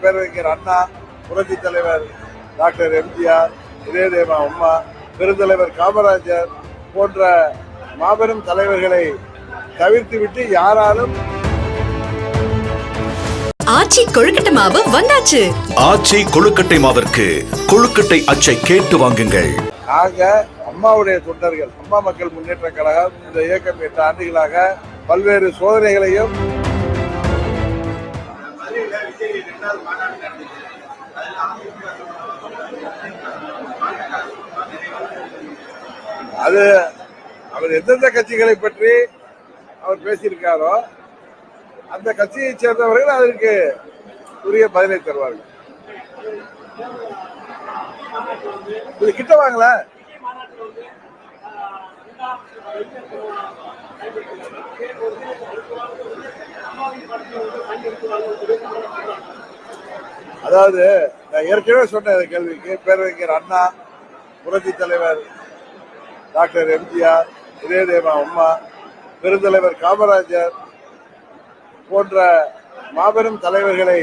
பேரறிஞர் அண்ணா, புரட்சி தலைவர் டாக்டர் எம்ஜிஆர், இதயதேவா அம்மா, பெருந்தலைவர் காமராஜர் போன்ற மாபெரும் தலைவர்களை தவிர்த்துவிட்டு யாராலும் ஆச்சி கொழுக்கட்டை மாவு வந்தாச்சு. ஆச்சி கொழுக்கட்டை மாவிற்கு கொழுக்கட்டை அச்சை கேட்டு வாங்குங்கள். நாங்க அம்மாவுடைய தொண்டர்கள், அம்மா மக்கள் முன்னேற்ற கழகம் இந்த இயக்கம் 8 ஆண்டுகளாக பல்வேறு சோதனைகளையும் அது அவர் எந்தெந்த கட்சிகளை பற்றி அவர் பேசியிருக்காரோ அந்த கட்சியை சேர்ந்தவர்கள் அதற்கு உரிய பதிலை தருவார்கள். இது கிட்ட வாங்கல. அதாவது நான் ஏற்கனவே சொன்ன கேள்விக்கு பேரறிஞர் அண்ணா, புரட்சி தலைவர் டாக்டர் எம்ஜிஆர், இதயதேவா அம்மா, பெருந்தலைவர் காமராஜர் போன்ற மாபெரும் தலைவர்களை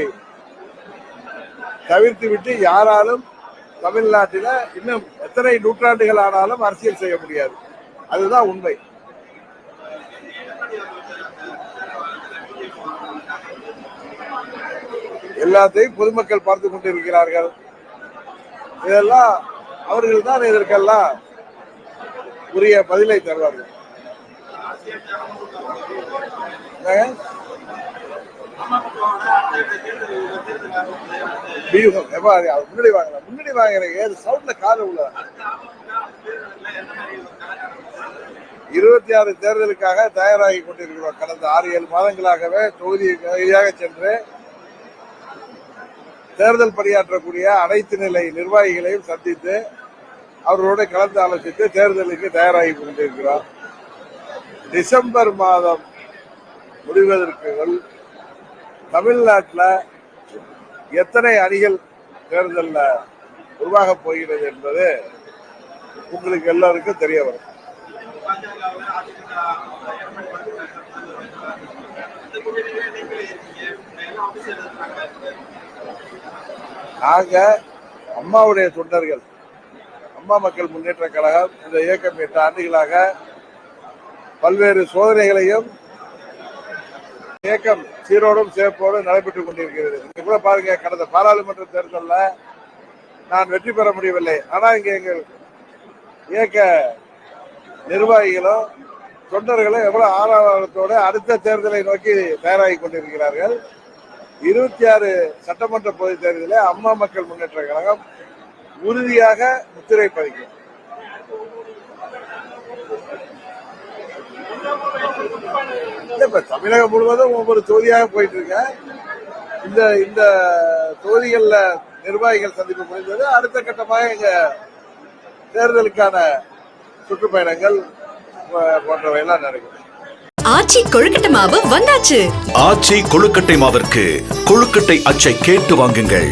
தவிர்த்துவிட்டு யாராலும் தமிழ்நாட்டில் இன்னும் எத்தனை நூற்றாண்டுகள் ஆனாலும் அரசியல் செய்ய முடியாது. அதுதான் உண்மை. எல்லாத்தையும் பொதுமக்கள் பார்த்து கொண்டிருக்கிறார்கள். இதெல்லாம் அவர்கள் தான் இதற்கெல்லாம் உரிய பதிலை தருவார்கள். முன்னாடி வாங்கலாம், முன்னாடி வாங்குறீங்க. சவுண்ட்ல காது உள்ள 26 தேர்தலுக்காக தயாராகி கொண்டிருக்கிறோம். கடந்த 6-7 மாதங்களாகவே தொகுதியாக சென்று தேர்தல் பணியாற்றக்கூடிய அனைத்து நிலை நிர்வாகிகளையும் சந்தித்து அவர்களோடு கலந்து ஆலோசித்து தேர்தலுக்கு தயாராகி கொண்டிருக்கிறோம். டிசம்பர் மாதம் முடிவதற்குள் தமிழ்நாட்டில் எத்தனை அணிகள் தேர்தலில் உருவாக போகிறது என்பது உங்களுக்கு எல்லாருக்கும் தெரிய வரும். நாங்க அம்மாவுடைய தொண்டர்கள், அம்மா மக்கள் முன்னேற்ற கழகம் இந்த இயக்கம் 8 ஆண்டுகளாக பல்வேறு சோதனைகளையும் இயக்கம் சீரோடும் சிறப்போடும் நடைபெற்றுக் கொண்டிருக்கிறது. இங்க கூட பாருங்க, கடந்த பாராளுமன்ற தேர்தலில் நான் வெற்றி பெற முடியவில்லை. ஆனா இங்க எங்கள் இயக்க நிர்வாகிகளும் தொண்டர்களும் எவ்வளவு ஆர்வத்தோடு அடுத்த தேர்தலை நோக்கி தயாராகி கொண்டிருக்கிறார்கள். 26 சட்டமன்ற பொதுத் தேர்தலில் அம்மா மக்கள் முன்னேற்ற கழகம் உறுதியாக முத்திரை பதிக்கும். இப்ப தமிழகம் முழுவதும் ஒவ்வொரு தொகுதியாக போயிட்டு இருக்க. இந்த தொகுதிகள்ல நிர்வாகிகள் சந்திப்பு முடிந்தது. அடுத்த கட்டமாக எங்க தேர்தலுக்கான சுற்றுப்பயணங்கள் போன்றவை எல்லாம் நடக்கும். ஆச்சி கொழுக்கட்டை மாவு வந்தாச்சு. ஆச்சி கொழுக்கட்டை மாவிற்கு கொழுக்கட்டை அச்சை கேட்டு வாங்குங்கள்.